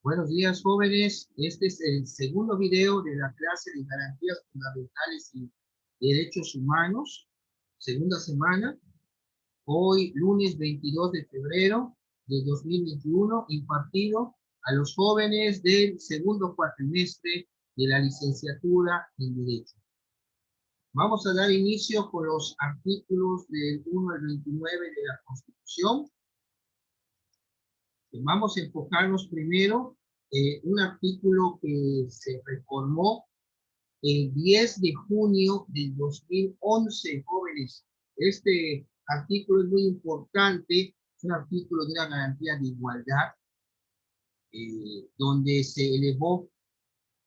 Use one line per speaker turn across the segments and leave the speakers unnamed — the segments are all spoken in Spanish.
Buenos días, jóvenes. Este es el segundo video de la clase de garantías fundamentales y derechos humanos, segunda semana. Hoy, lunes 22 de febrero de 2021, impartido a los jóvenes del segundo cuatrimestre de la licenciatura en Derecho. Vamos a dar inicio con los artículos del 1 al 29 de la Constitución. Vamos a enfocarnos primero en un artículo que se reformó el 10 de junio del 2011, jóvenes. Este artículo es muy importante, es un artículo de una garantía de igualdad, donde se elevó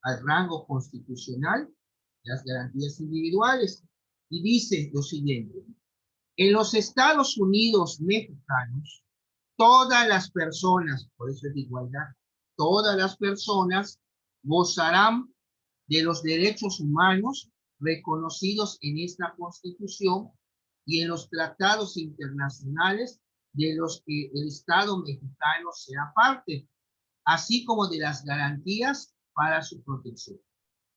al rango constitucional las garantías individuales, y dice lo siguiente: en los Estados Unidos mexicanos, todas las personas, por eso es de igualdad, todas las personas gozarán de los derechos humanos reconocidos en esta Constitución y en los tratados internacionales de los que el Estado mexicano sea parte, así como de las garantías para su protección,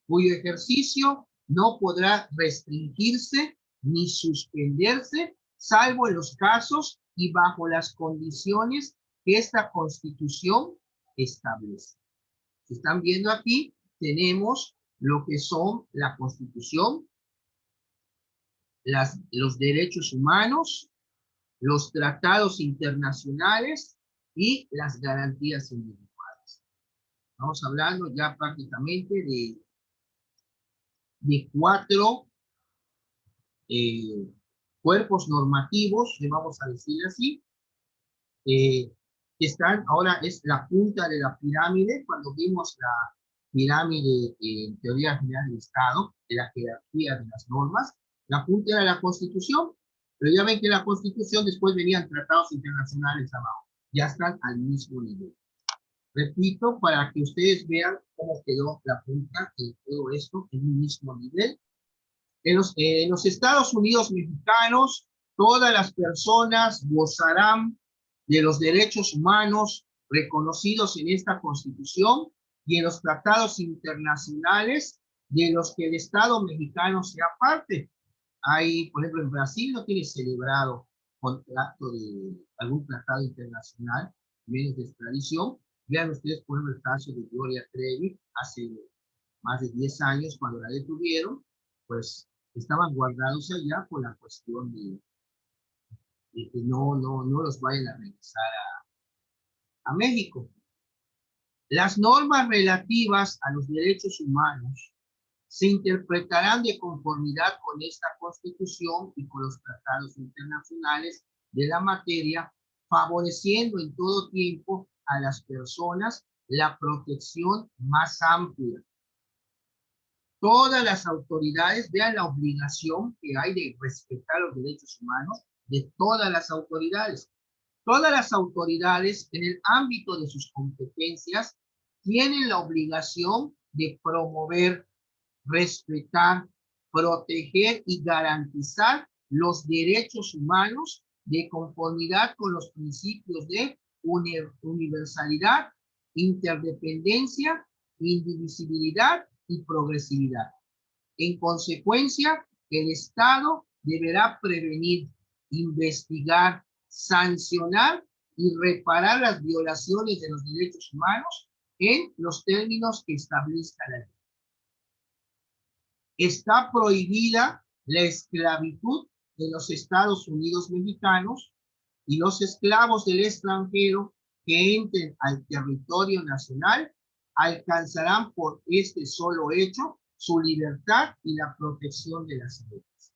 cuyo ejercicio no podrá restringirse ni suspenderse, salvo en los casos y bajo las condiciones que esta Constitución establece. Si están viendo aquí, tenemos lo que son la Constitución, los derechos humanos, los tratados internacionales y las garantías individuales. Estamos hablando ya prácticamente de cuatro cuerpos normativos, le vamos a decir así, que están, ahora es la punta de la pirámide. Cuando vimos la pirámide en teoría general del Estado, de la jerarquía de las normas, la punta era la Constitución, pero ya ven que la Constitución después venían tratados internacionales abajo, ya están al mismo nivel. Repito, para que ustedes vean cómo quedó la punta de todo esto en un mismo nivel. En los Estados Unidos mexicanos, todas las personas gozarán de los derechos humanos reconocidos en esta Constitución y en los tratados internacionales de los que el Estado mexicano sea parte. Hay, por ejemplo, en Brasil no tiene celebrado contrato de algún tratado internacional, menos de extradición. Vean ustedes, por ejemplo, el caso de Gloria Trevi hace más de 10 años, cuando la detuvieron, pues estaban guardados allá por la cuestión de que no los vayan a regresar a México. Las normas relativas a los derechos humanos se interpretarán de conformidad con esta Constitución y con los tratados internacionales de la materia, favoreciendo en todo tiempo a las personas la protección más amplia. Todas las autoridades, vean la obligación que hay de respetar los derechos humanos de todas las autoridades. Todas las autoridades, en el ámbito de sus competencias, tienen la obligación de promover, respetar, proteger y garantizar los derechos humanos de conformidad con los principios de universalidad, interdependencia, indivisibilidad y progresividad. En consecuencia, el Estado deberá prevenir, investigar, sancionar y reparar las violaciones de los derechos humanos en los términos que establezca la ley. Está prohibida la esclavitud en los Estados Unidos mexicanos, y los esclavos del extranjero que entren al territorio nacional alcanzarán por este solo hecho su libertad y la protección de las leyes.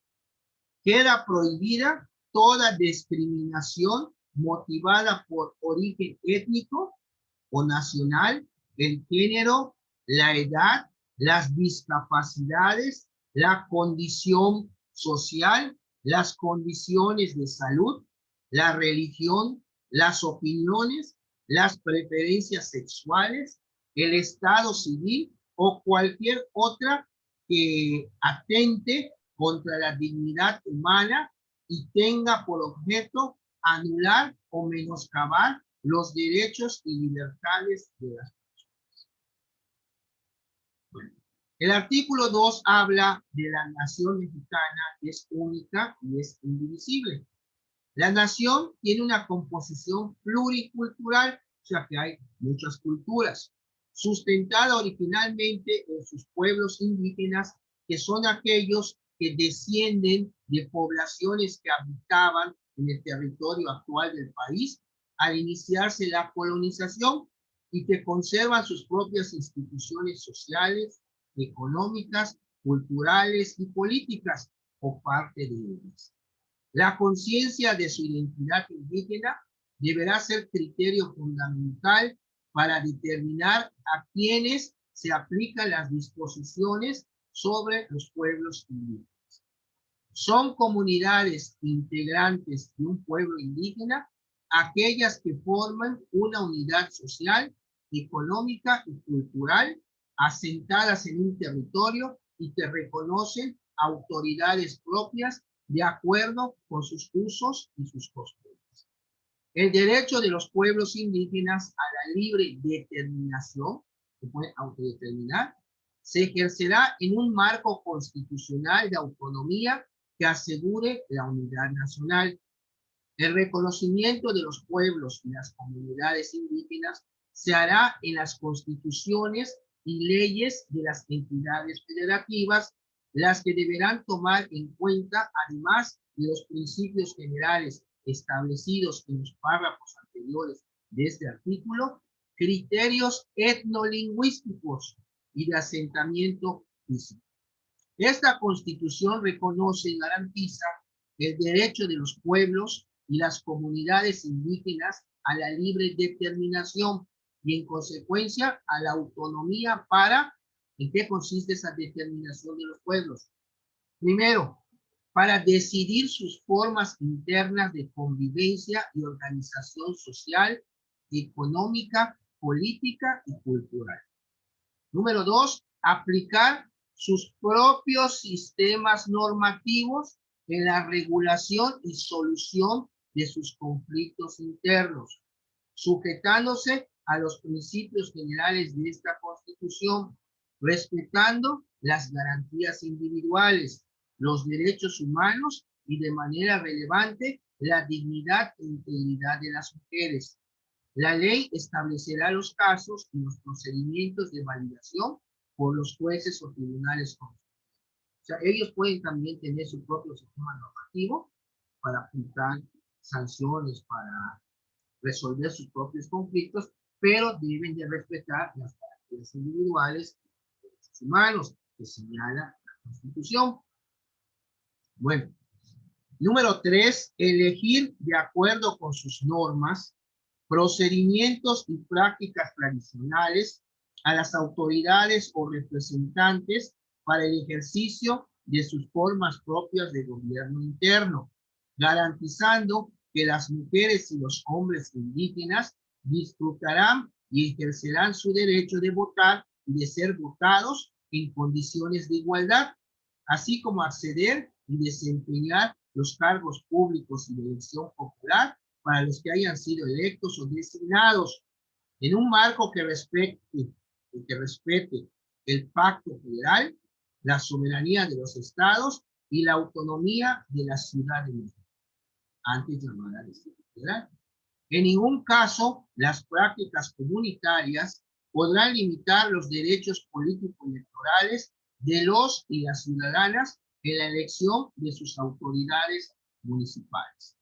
Queda prohibida toda discriminación motivada por origen étnico o nacional, el género, la edad, las discapacidades, la condición social, las condiciones de salud, la religión, las opiniones, las preferencias sexuales, el estado civil o cualquier otra que atente contra la dignidad humana y tenga por objeto anular o menoscabar los derechos y libertades de las personas. El artículo 2 habla de la nación mexicana, que es única y es indivisible. La nación tiene una composición pluricultural, o sea que hay muchas culturas, sustentada originalmente en sus pueblos indígenas, que son aquellos que descienden de poblaciones que habitaban en el territorio actual del país al iniciarse la colonización y que conservan sus propias instituciones sociales, económicas, culturales y políticas, o parte de ellas. La conciencia de su identidad indígena deberá ser criterio fundamental para determinar a quienes se aplican las disposiciones sobre los pueblos indígenas. Son comunidades integrantes de un pueblo indígena aquellas que forman una unidad social, económica y cultural asentadas en un territorio y que reconocen autoridades propias de acuerdo con sus usos y sus costumbres. El derecho de los pueblos indígenas a la libre determinación, se puede autodeterminar, se ejercerá en un marco constitucional de autonomía que asegure la unidad nacional. El reconocimiento de los pueblos y las comunidades indígenas se hará en las constituciones y leyes de las entidades federativas, las que deberán tomar en cuenta, además de los principios generales establecidos en los párrafos anteriores de este artículo, criterios etnolingüísticos y de asentamiento físico. Esta Constitución reconoce y garantiza el derecho de los pueblos y las comunidades indígenas a la libre determinación y, en consecuencia, a la autonomía para, ¿en qué consiste esa determinación de los pueblos? Primero, para decidir sus formas internas de convivencia y organización social, económica, política y cultural. Número 2, aplicar sus propios sistemas normativos en la regulación y solución de sus conflictos internos, sujetándose a los principios generales de esta Constitución, respetando las garantías individuales, los derechos humanos y, de manera relevante, la dignidad e integridad de las mujeres. La ley establecerá los casos y los procedimientos de validación por los jueces o tribunales constitucionales. O sea, ellos pueden también tener su propio sistema normativo para aplicar sanciones, para resolver sus propios conflictos, pero deben de respetar las garantías individuales de los derechos humanos que señala la Constitución. Bueno, número 3, elegir de acuerdo con sus normas, procedimientos y prácticas tradicionales a las autoridades o representantes para el ejercicio de sus formas propias de gobierno interno, garantizando que las mujeres y los hombres indígenas disfrutarán y ejercerán su derecho de votar y de ser votados en condiciones de igualdad, así como acceder y desempeñar los cargos públicos y de elección popular para los que hayan sido electos o designados, en un marco que respete el pacto federal, la soberanía de los estados y la autonomía de la Ciudad de México, antes llamada Distrito Federal. En ningún caso las prácticas comunitarias podrán limitar los derechos político-electorales de los y las ciudadanas en la elección de sus autoridades municipales.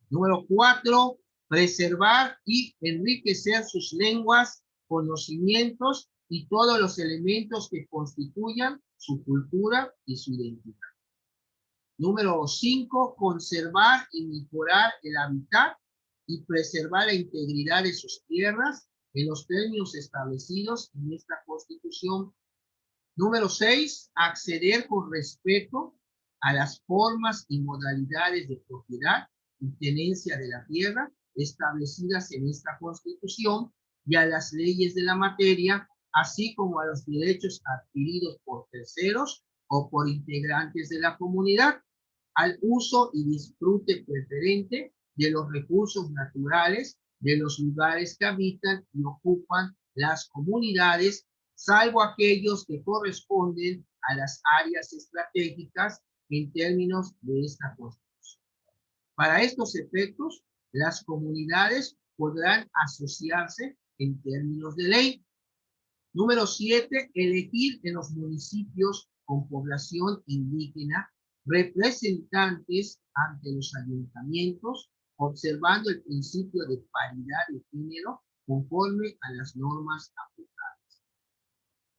Número 4, preservar y enriquecer sus lenguas, conocimientos y todos los elementos que constituyan su cultura y su identidad. Número 5, conservar y mejorar el hábitat y preservar la integridad de sus tierras en los términos establecidos en esta Constitución. Número 6, acceder con respeto a las formas y modalidades de propiedad y tenencia de la tierra establecidas en esta Constitución y a las leyes de la materia, así como a los derechos adquiridos por terceros o por integrantes de la comunidad, al uso y disfrute preferente de los recursos naturales de los lugares que habitan y ocupan las comunidades, salvo aquellos que corresponden a las áreas estratégicas en términos de esta Constitución. Para estos efectos, las comunidades podrán asociarse en términos de ley. Número 7, elegir en los municipios con población indígena representantes ante los ayuntamientos, observando el principio de paridad de género conforme a las normas aplicadas.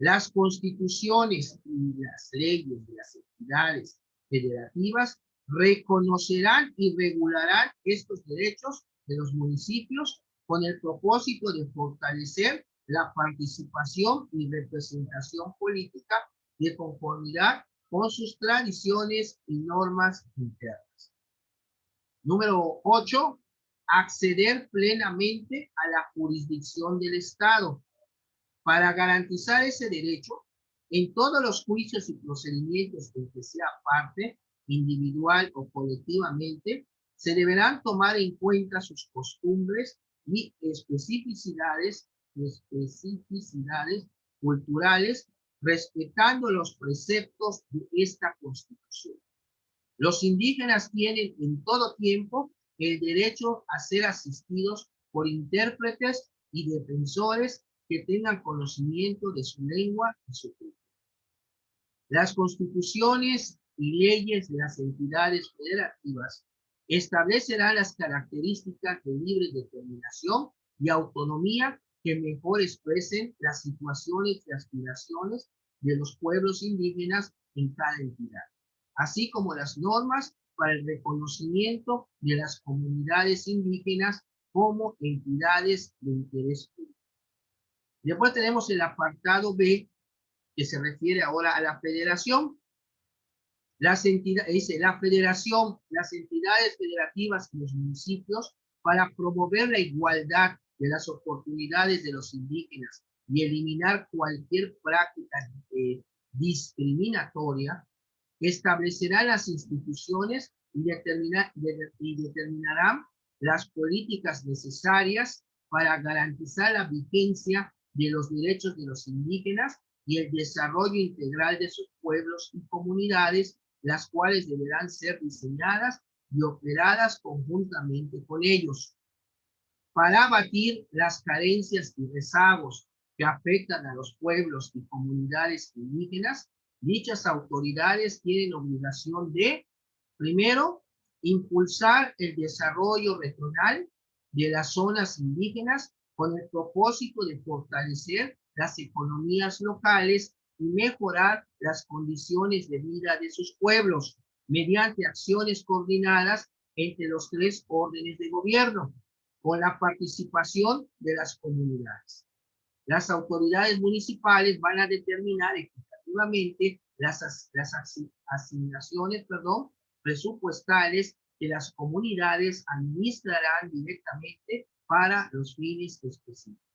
Las constituciones y las leyes de las entidades federativas reconocerán y regularán estos derechos de los municipios con el propósito de fortalecer la participación y representación política de conformidad con sus tradiciones y normas internas. Número 8, acceder plenamente a la jurisdicción del Estado. Para garantizar ese derecho, en todos los juicios y procedimientos en que sea parte, individual o colectivamente, se deberán tomar en cuenta sus costumbres y especificidades culturales, respetando los preceptos de esta Constitución. Los indígenas tienen en todo tiempo el derecho a ser asistidos por intérpretes y defensores que tengan conocimiento de su lengua y su cultura. Las constituciones y leyes de las entidades federativas establecerán las características de libre determinación y autonomía que mejor expresen las situaciones y aspiraciones de los pueblos indígenas en cada entidad, así como las normas para el reconocimiento de las comunidades indígenas como entidades de interés público. Después tenemos el apartado B, que se refiere ahora a la federación. Dice, la federación, las entidades federativas y los municipios, para promover la igualdad de las oportunidades de los indígenas y eliminar cualquier práctica discriminatoria, establecerán las instituciones y determinarán las políticas necesarias para garantizar la vigencia de los derechos de los indígenas y el desarrollo integral de sus pueblos y comunidades, las cuales deberán ser diseñadas y operadas conjuntamente con ellos. Para abatir las carencias y rezagos que afectan a los pueblos y comunidades indígenas, dichas autoridades tienen obligación de, primero, impulsar el desarrollo regional de las zonas indígenas con el propósito de fortalecer las economías locales y mejorar las condiciones de vida de sus pueblos mediante acciones coordinadas entre los tres órdenes de gobierno, con la participación de las comunidades. Las autoridades municipales van a determinar equitativamente las asignaciones presupuestales que las comunidades administrarán directamente para los fines específicos.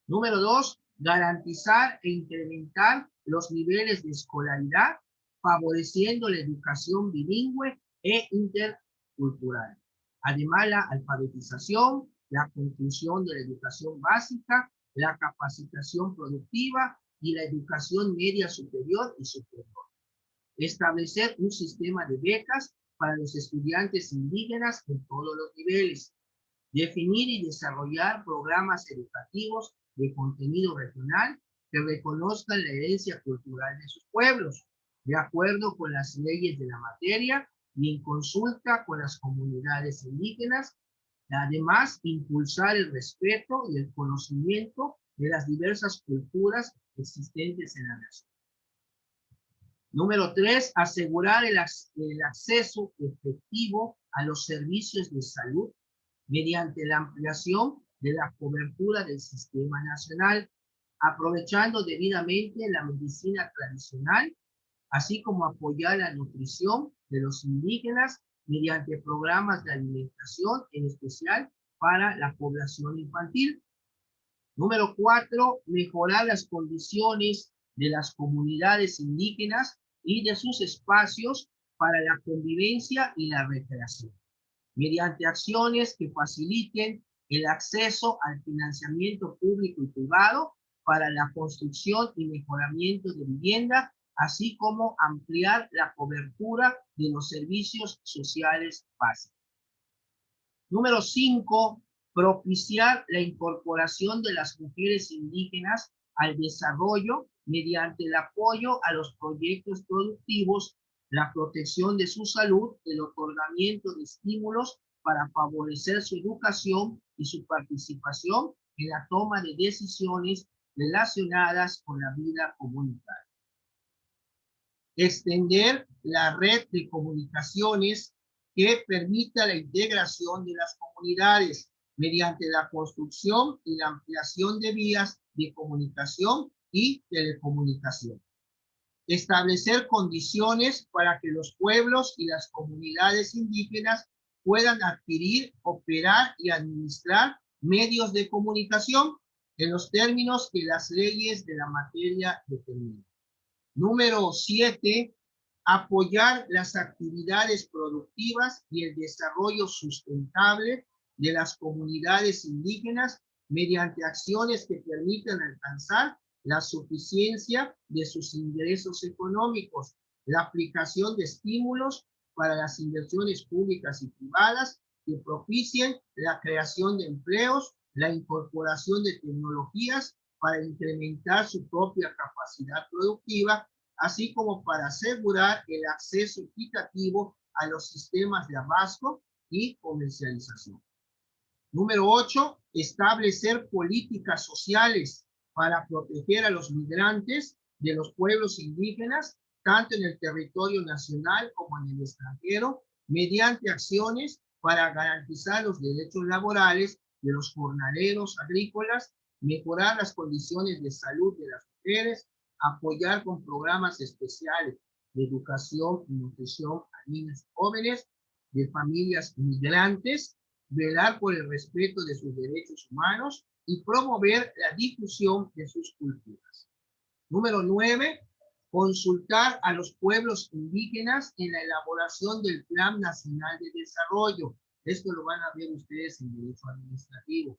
Número 2, garantizar e incrementar los niveles de escolaridad, favoreciendo la educación bilingüe e intercultural. Además, la alfabetización, la conclusión de la educación básica, la capacitación productiva y la educación media superior y superior. Establecer un sistema de becas para los estudiantes indígenas en todos los niveles. Definir y desarrollar programas educativos de contenido regional que reconozcan la herencia cultural de sus pueblos, de acuerdo con las leyes de la materia y en consulta con las comunidades indígenas. Además, impulsar el respeto y el conocimiento de las diversas culturas existentes en la nación. Número 3, asegurar el acceso efectivo a los servicios de salud mediante la ampliación de la cobertura del sistema nacional, aprovechando debidamente la medicina tradicional, así como apoyar la nutrición de los indígenas mediante programas de alimentación, en especial para la población infantil. Número 4, mejorar las condiciones de las comunidades indígenas y de sus espacios para la convivencia y la recreación, mediante acciones que faciliten el acceso al financiamiento público y privado para la construcción y mejoramiento de vivienda, así como ampliar la cobertura de los servicios sociales básicos. Número 5, propiciar la incorporación de las mujeres indígenas al desarrollo mediante el apoyo a los proyectos productivos, la protección de su salud, el otorgamiento de estímulos para favorecer su educación y su participación en la toma de decisiones relacionadas con la vida comunitaria. Extender la red de comunicaciones que permita la integración de las comunidades mediante la construcción y la ampliación de vías de comunicación y telecomunicación. Establecer condiciones para que los pueblos y las comunidades indígenas puedan adquirir, operar y administrar medios de comunicación en los términos que las leyes de la materia determinan. Número 7, apoyar las actividades productivas y el desarrollo sustentable de las comunidades indígenas mediante acciones que permitan alcanzar la suficiencia de sus ingresos económicos, la aplicación de estímulos para las inversiones públicas y privadas que propicien la creación de empleos, la incorporación de tecnologías para incrementar su propia capacidad productiva, así como para asegurar el acceso equitativo a los sistemas de abasto y comercialización. Número 8, establecer políticas sociales para proteger a los migrantes de los pueblos indígenas, tanto en el territorio nacional como en el extranjero, mediante acciones para garantizar los derechos laborales de los jornaleros agrícolas, mejorar las condiciones de salud de las mujeres, apoyar con programas especiales de educación y nutrición a niños y jóvenes de familias migrantes, velar por el respeto de sus derechos humanos y promover la difusión de sus culturas. Número 9, consultar a los pueblos indígenas en la elaboración del Plan Nacional de Desarrollo. Esto lo van a ver ustedes en Derecho Administrativo.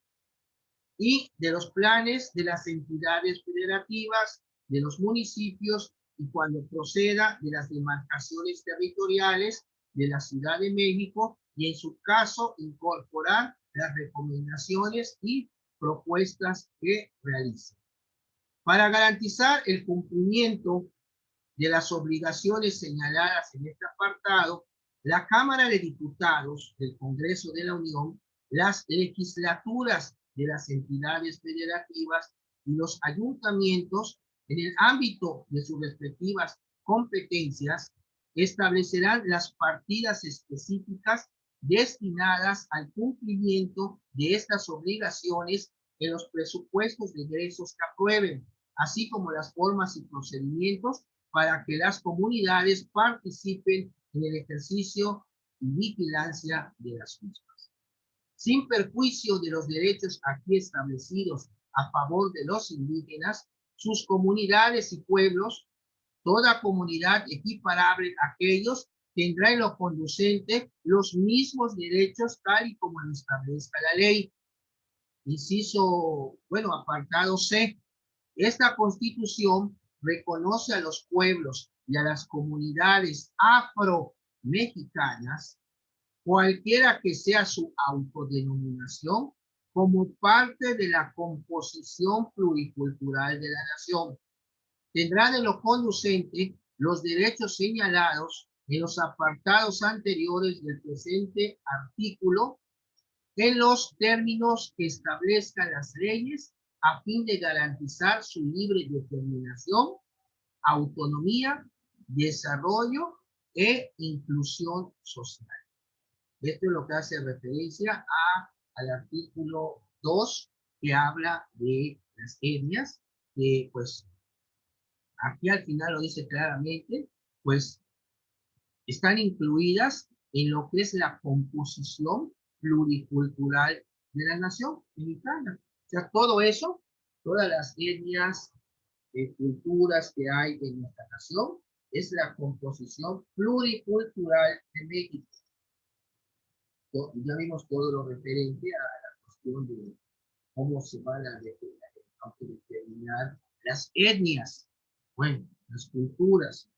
Y de los planes de las entidades federativas, de los municipios y cuando proceda de las demarcaciones territoriales de la Ciudad de México y en su caso incorporar las recomendaciones y propuestas que realicen. Para garantizar el cumplimiento de las obligaciones señaladas en este apartado, la Cámara de Diputados del Congreso de la Unión, las legislaturas de las entidades federativas y los ayuntamientos, en el ámbito de sus respectivas competencias, establecerán las partidas específicas destinadas al cumplimiento de estas obligaciones en los presupuestos de egresos que aprueben, así como las formas y procedimientos para que las comunidades participen en el ejercicio y vigilancia de las mismas. Sin perjuicio de los derechos aquí establecidos a favor de los indígenas, sus comunidades y pueblos, toda comunidad equiparable a aquellos tendrá en lo conducente los mismos derechos tal y como lo establezca la ley. Inciso, apartado C. Esta Constitución reconoce a los pueblos y a las comunidades afro-mexicanas, cualquiera que sea su autodenominación, como parte de la composición pluricultural de la nación. Tendrán en lo conducente los derechos señalados en los apartados anteriores del presente artículo en los términos que establezcan las leyes a fin de garantizar su libre determinación, autonomía, desarrollo e inclusión social. Esto es lo que hace referencia al artículo 2 que habla de las etnias, que pues aquí al final lo dice claramente, pues están incluidas en lo que es la composición pluricultural de la nación mexicana. O sea, todo eso, todas las etnias, culturas que hay en nuestra nación, es la composición pluricultural de México. Ya vimos todo lo referente a la cuestión de cómo se va la autodeterminación determinar las etnias, bueno, las culturas.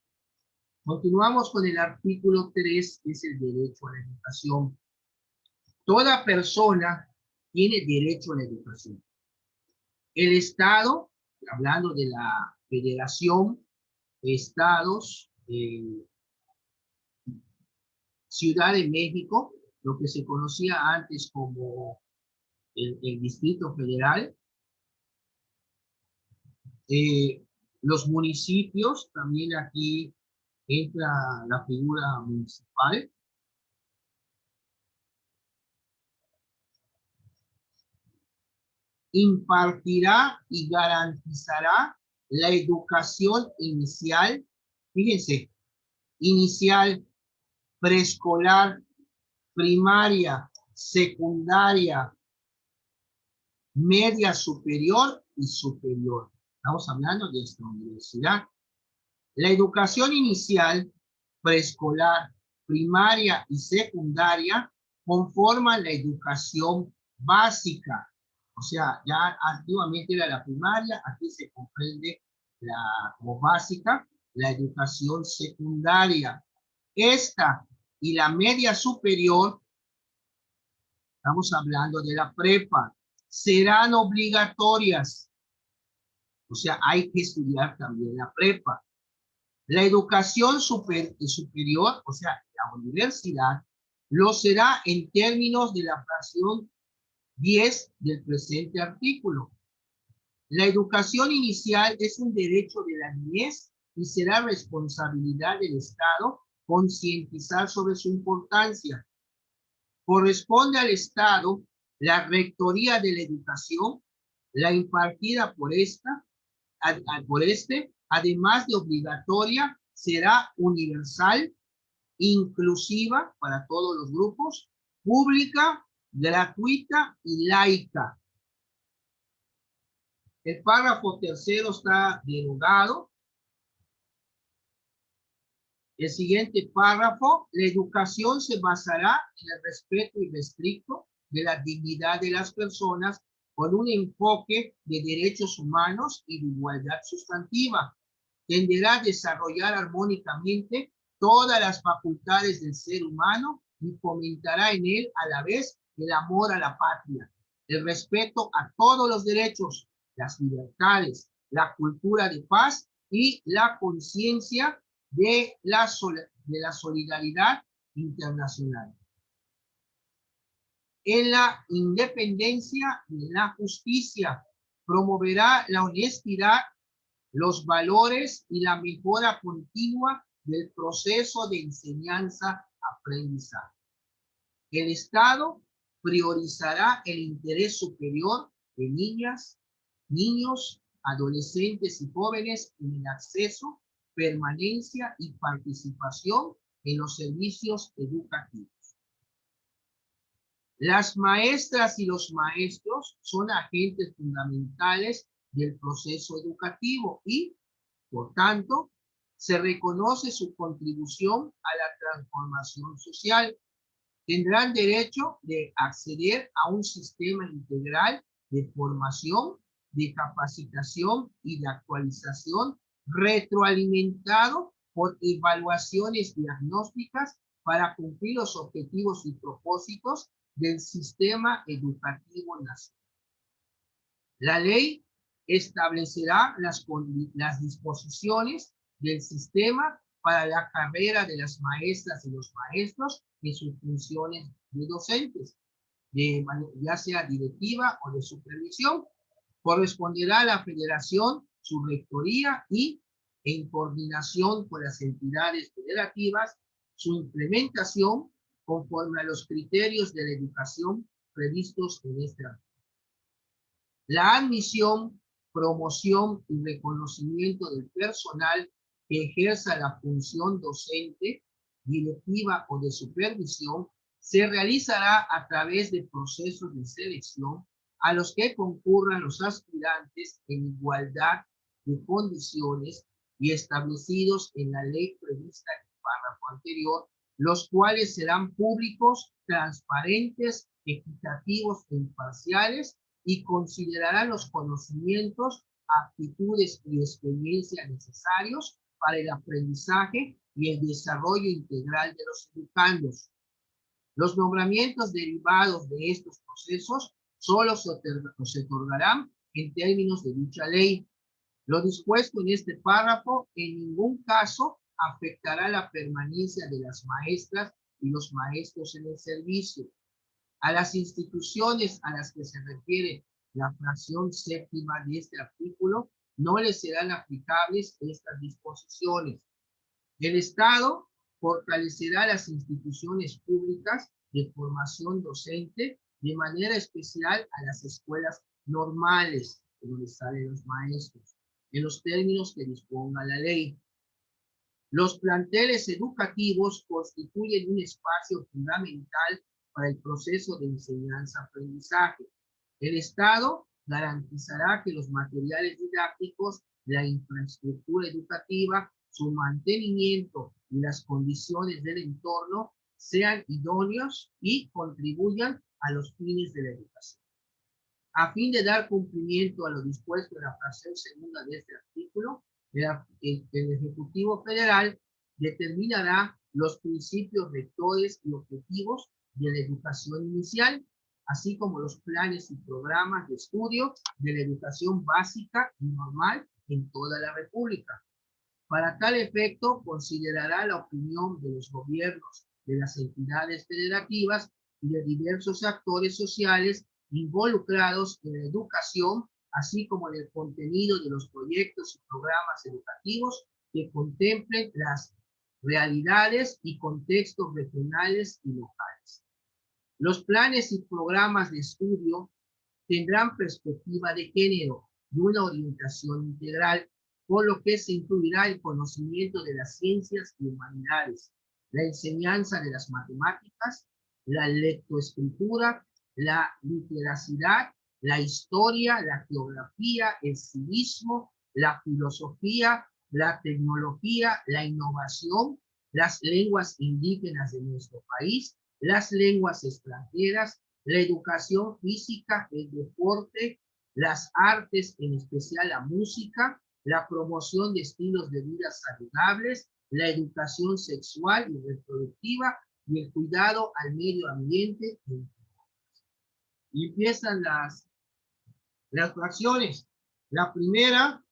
Continuamos con el artículo 3, que es el derecho a la educación. Toda persona tiene derecho a la educación. El Estado, hablando de la Federación, Estados, Ciudad de México, lo que se conocía antes como el Distrito Federal, los municipios, también aquí entra la figura municipal. Impartirá y garantizará la educación inicial, fíjense, inicial, preescolar, primaria, secundaria, media superior y superior. Estamos hablando de esta universidad. La educación inicial, preescolar, primaria y secundaria conforman la educación básica. O sea, ya antiguamente era la primaria, aquí se comprende como básica la educación secundaria. Esta y la media superior, estamos hablando de la prepa, serán obligatorias. O sea, hay que estudiar también la prepa. La educación superior, o sea, la universidad, lo será en términos de la fracción 10 del presente artículo. La educación inicial es un derecho de la niñez y será responsabilidad del Estado concientizar sobre su importancia. Corresponde al Estado la rectoría de la educación, la impartida por este, además de obligatoria, será universal, inclusiva para todos los grupos, pública, gratuita y laica. El párrafo tercero está derogado. El siguiente párrafo, la educación se basará en el respeto irrestricto de la dignidad de las personas con un enfoque de derechos humanos y de igualdad sustantiva. Tenderá a desarrollar armónicamente todas las facultades del ser humano y fomentará en él a la vez el amor a la patria, el respeto a todos los derechos, las libertades, la cultura de paz y la conciencia de la solidaridad internacional. En la independencia y en la justicia promoverá la honestidad, los valores y la mejora continua del proceso de enseñanza-aprendizaje. El Estado priorizará el interés superior de niñas, niños, adolescentes y jóvenes en el acceso, permanencia y participación en los servicios educativos. Las maestras y los maestros son agentes fundamentales del proceso educativo y, por tanto, se reconoce su contribución a la transformación social. Tendrán derecho de acceder a un sistema integral de formación, de capacitación y de actualización retroalimentado por evaluaciones diagnósticas para cumplir los objetivos y propósitos del sistema educativo nacional. La ley establecerá las disposiciones del sistema para la carrera de las maestras y los maestros en sus funciones de docentes, ya sea directiva o de supervisión. Corresponderá a la federación su rectoría y, en coordinación con las entidades federativas, su implementación conforme a los criterios de la educación previstos en este artículo. La admisión, promoción y reconocimiento del personal que ejerza la función docente, directiva o de supervisión se realizará a través de procesos de selección a los que concurran los aspirantes en igualdad de condiciones y establecidos en la ley prevista en el párrafo anterior, los cuales serán públicos, transparentes, equitativos e imparciales y considerarán los conocimientos, aptitudes y experiencias necesarios para el aprendizaje y el desarrollo integral de los educandos. Los nombramientos derivados de estos procesos solo se otorgarán en términos de dicha ley. Lo dispuesto en este párrafo en ningún caso afectará la permanencia de las maestras y los maestros en el servicio. A las instituciones a las que se refiere la fracción séptima de este artículo no les serán aplicables estas disposiciones. El Estado fortalecerá las instituciones públicas de formación docente, de manera especial a las escuelas normales, donde salen los maestros, en los términos que disponga la ley. Los planteles educativos constituyen un espacio fundamental para el proceso de enseñanza-aprendizaje. El Estado garantizará que los materiales didácticos, la infraestructura educativa, su mantenimiento y las condiciones del entorno sean idóneos y contribuyan a los fines de la educación. A fin de dar cumplimiento a lo dispuesto en la fracción segunda de este artículo, el Ejecutivo Federal determinará los principios rectores y objetivos de la educación inicial, así como los planes y programas de estudio de la educación básica y normal en toda la República. Para tal efecto, considerará la opinión de los gobiernos, de las entidades federativas y de diversos actores sociales involucrados en la educación, así como en el contenido de los proyectos y programas educativos que contemplen las realidades y contextos regionales y locales. Los planes y programas de estudio tendrán perspectiva de género y una orientación integral, por lo que se incluirá el conocimiento de las ciencias y humanidades, la enseñanza de las matemáticas, la lectoescritura, la literacidad, la historia, la geografía, el civismo, la filosofía, la tecnología, la innovación, las lenguas indígenas de nuestro país, las lenguas extranjeras, la educación física, el deporte, las artes, en especial la música, la promoción de estilos de vida saludables, la educación sexual y reproductiva y el cuidado al medio ambiente. Y empiezan las fracciones. La primera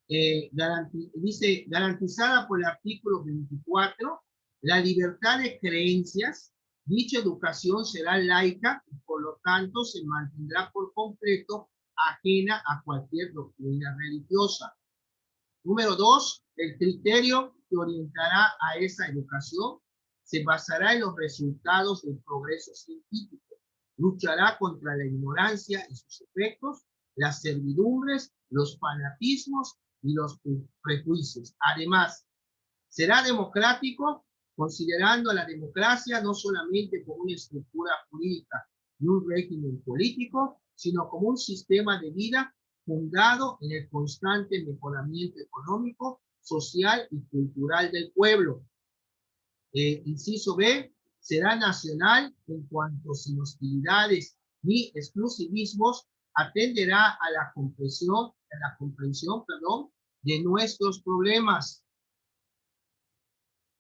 dice, garantizada por el artículo 24, la libertad de creencias. Dicha educación será laica y por lo tanto se mantendrá por completo ajena a cualquier doctrina religiosa. Número 2, el criterio que orientará a esa educación se basará en los resultados del progreso científico. Luchará contra la ignorancia y sus efectos, las servidumbres, los fanatismos y los prejuicios. Además, será democrático, considerando a la democracia no solamente como una estructura jurídica y un régimen político, sino como un sistema de vida fundado en el constante mejoramiento económico, social y cultural del pueblo. Inciso B, será nacional en cuanto sin hostilidades ni exclusivismos atenderá a la comprensión de nuestros problemas,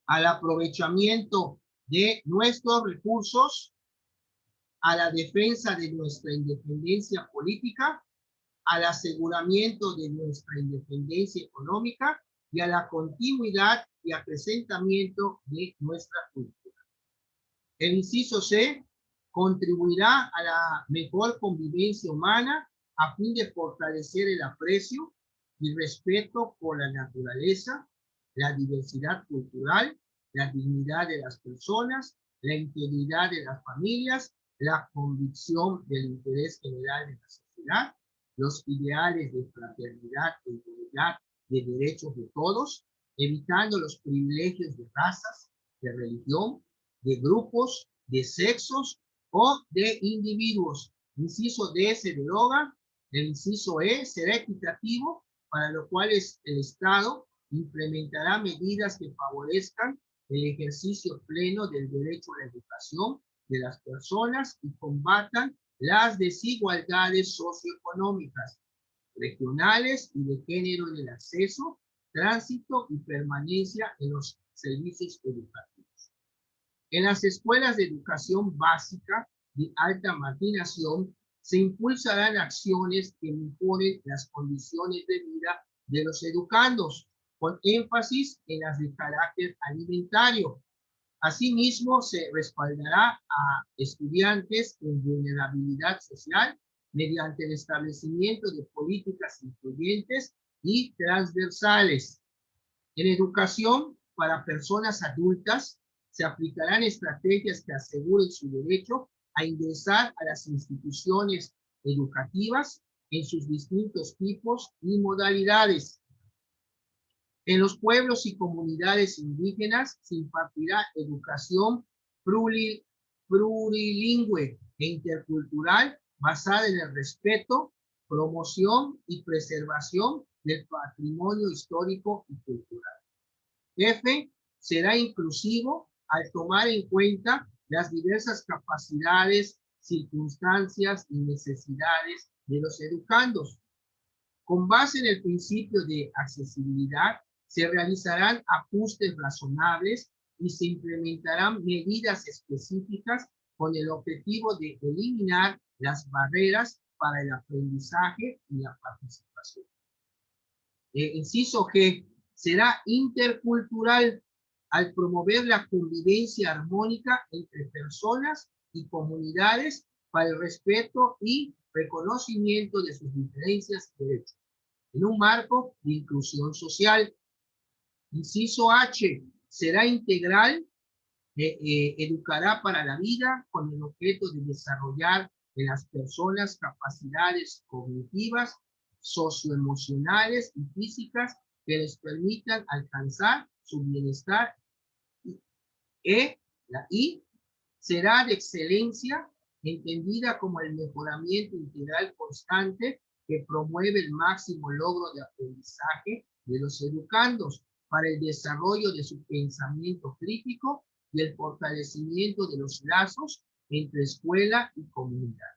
al aprovechamiento de nuestros recursos, a la defensa de nuestra independencia política, al aseguramiento de nuestra independencia económica y a la continuidad y acrecentamiento de nuestra cultura. El inciso C contribuirá a la mejor convivencia humana a fin de fortalecer el aprecio y respeto por la naturaleza, la diversidad cultural, la dignidad de las personas, la integridad de las familias, la convicción del interés general de la sociedad, los ideales de fraternidad e igualdad de derechos de todos, evitando los privilegios de razas, de religión, de grupos, de sexos o de individuos. Inciso D se deroga. El inciso E será equitativo, para lo cual el Estado implementará medidas que favorezcan el ejercicio pleno del derecho a la educación de las personas y combatan las desigualdades socioeconómicas. regionales y de género en el acceso, tránsito y permanencia en los servicios educativos. En las escuelas de educación básica de alta marginación se impulsarán acciones que mejoren las condiciones de vida de los educandos, con énfasis en las de carácter alimentario. Asimismo, se respaldará a estudiantes en vulnerabilidad social mediante el establecimiento de políticas incluyentes y transversales. En educación para personas adultas, se aplicarán estrategias que aseguren su derecho a ingresar a las instituciones educativas en sus distintos tipos y modalidades. En los pueblos y comunidades indígenas se impartirá educación plurilingüe e intercultural basada en el respeto, promoción y preservación del patrimonio histórico y cultural. F, será inclusivo al tomar en cuenta las diversas capacidades, circunstancias y necesidades de los educandos. Con base en el principio de accesibilidad, se realizarán ajustes razonables y se implementarán medidas específicas con el objetivo de eliminar las barreras para el aprendizaje y la participación. Inciso G, será intercultural al promover la convivencia armónica entre personas y comunidades para el respeto y reconocimiento de sus diferencias y derechos, en un marco de inclusión social. Inciso H, será integral, educará para la vida con el objeto de desarrollar en las personas capacidades cognitivas, socioemocionales y físicas que les permitan alcanzar su bienestar. La I, será de excelencia, entendida como el mejoramiento integral constante que promueve el máximo logro de aprendizaje de los educandos para el desarrollo de su pensamiento crítico y el fortalecimiento de los lazos entre escuela y comunidad.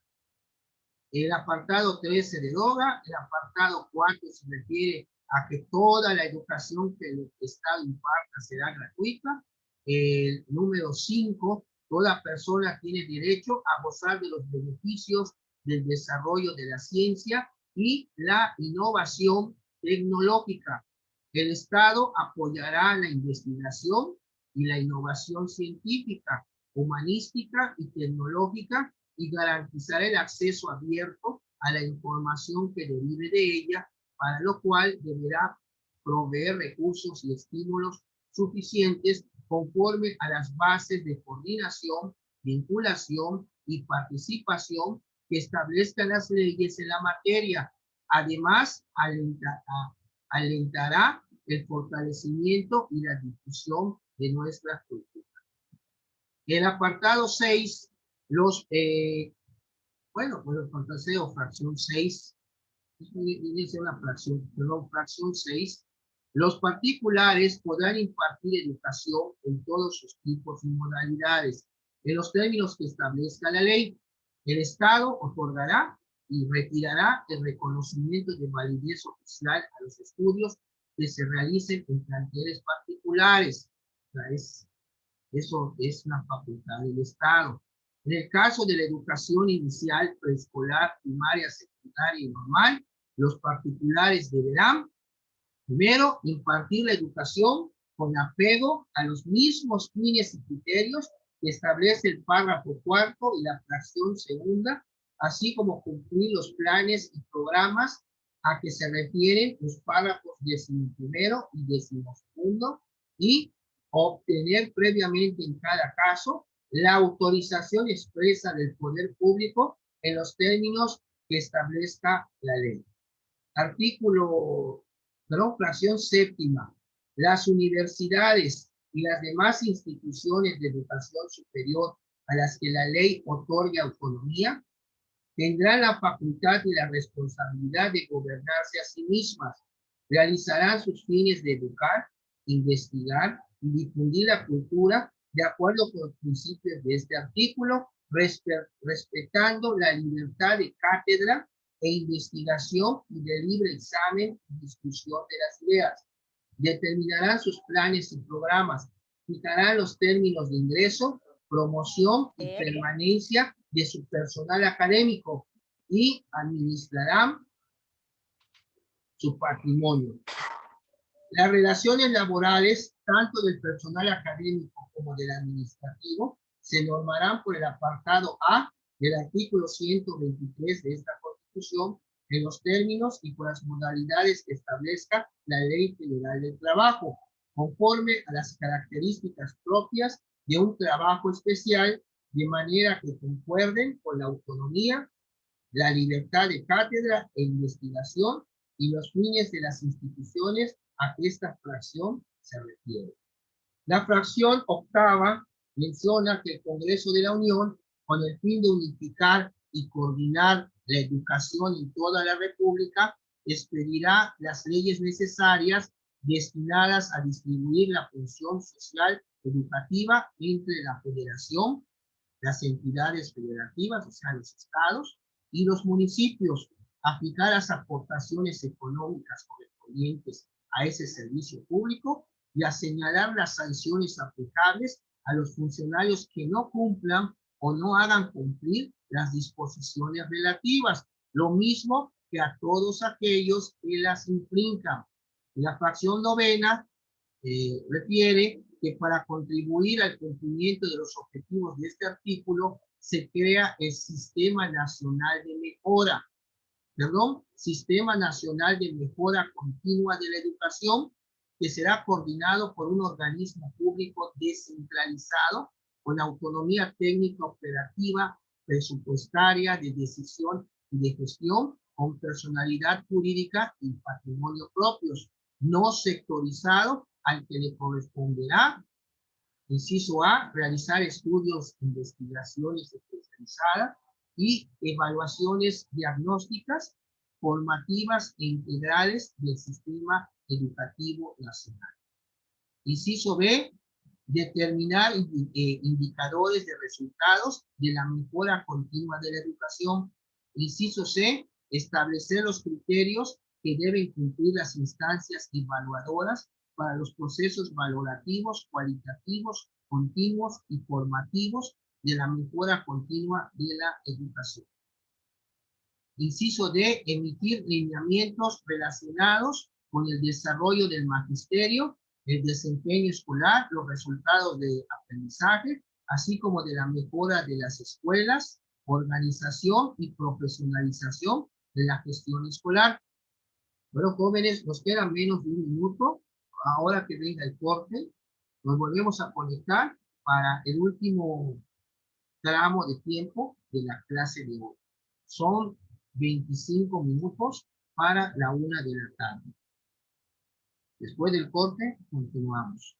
El apartado 3 se deroga, el apartado 4 se refiere a que toda la educación que el Estado imparta será gratuita. El número 5, toda persona tiene derecho a gozar de los beneficios del desarrollo de la ciencia y la innovación tecnológica. El Estado apoyará la investigación y la innovación científica, humanística y tecnológica y garantizará el acceso abierto a la información que derive de ella, para lo cual deberá proveer recursos y estímulos suficientes conforme a las bases de coordinación, vinculación y participación que establezcan las leyes en la materia. Además, alentará el fortalecimiento y la difusión de nuestra cultura. El apartado 6, los, fracción 6, dice una fracción, perdón, fracción 6, los particulares podrán impartir educación en todos sus tipos y modalidades, en los términos que establezca la ley. El Estado otorgará y retirará el reconocimiento de validez oficial a los estudios que se realicen en planteles particulares. O sea, eso es una facultad del Estado. En el caso de la educación inicial, preescolar, primaria, secundaria y normal, los particulares deberán, primero, impartir la educación con apego a los mismos fines y criterios que establece el párrafo 4 y la fracción 2, así como cumplir los planes y programas a que se refieren los párrafos 11º y 12º y obtener previamente en cada caso la autorización expresa del poder público en los términos que establezca la ley. Fracción 7. Las universidades y las demás instituciones de educación superior a las que la ley otorgue autonomía tendrán la facultad y la responsabilidad de gobernarse a sí mismas. Realizarán sus fines de educar, investigar y difundir la cultura de acuerdo con los principios de este artículo, respetando la libertad de cátedra e investigación y de libre examen y discusión de las ideas. Determinarán sus planes y programas, fijarán los términos de ingreso, promoción y permanencia de su personal académico y administrarán su patrimonio. Las relaciones laborales, tanto del personal académico como del administrativo, se normarán por el apartado A del artículo 123 de esta Constitución en los términos y por las modalidades que establezca la Ley Federal del Trabajo, conforme a las características propias de un trabajo especial, de manera que concuerden con la autonomía, la libertad de cátedra e investigación y los fines de las instituciones a que esta fracción se refiere. La fracción octava menciona que el Congreso de la Unión, con el fin de unificar y coordinar la educación en toda la República, expedirá las leyes necesarias destinadas a distribuir la función social educativa entre la Federación, las entidades federativas, o sea, los estados, y los municipios, a fijar las aportaciones económicas correspondientes a ese servicio público y a señalar las sanciones aplicables a los funcionarios que no cumplan o no hagan cumplir las disposiciones relativas, lo mismo que a todos aquellos que las infrinjan. La fracción novena refiere que para contribuir al cumplimiento de los objetivos de este artículo se crea el Sistema Nacional de Mejora, Sistema Nacional de Mejora Continua de la Educación, que será coordinado por un organismo público descentralizado con autonomía técnica operativa, presupuestaria, de decisión y de gestión, con personalidad jurídica y patrimonio propios, no sectorizado, al que le corresponderá, inciso A, realizar estudios, investigaciones especializadas y evaluaciones diagnósticas, formativas e integrales del sistema educativo nacional. Inciso B, determinar indicadores de resultados de la mejora continua de la educación. Inciso C, establecer los criterios que deben cumplir las instancias evaluadoras para los procesos valorativos, cualitativos, continuos y formativos de la mejora continua de la educación. Inciso D, emitir lineamientos relacionados con el desarrollo del magisterio, el desempeño escolar, los resultados de aprendizaje, así como de la mejora de las escuelas, organización y profesionalización de la gestión escolar. Bueno, jóvenes, nos queda menos de un minuto. Ahora que venga el corte, nos volvemos a conectar para el último tramo de tiempo de la clase de hoy. Son 25 minutos para la 1 de la tarde. Después del corte, continuamos.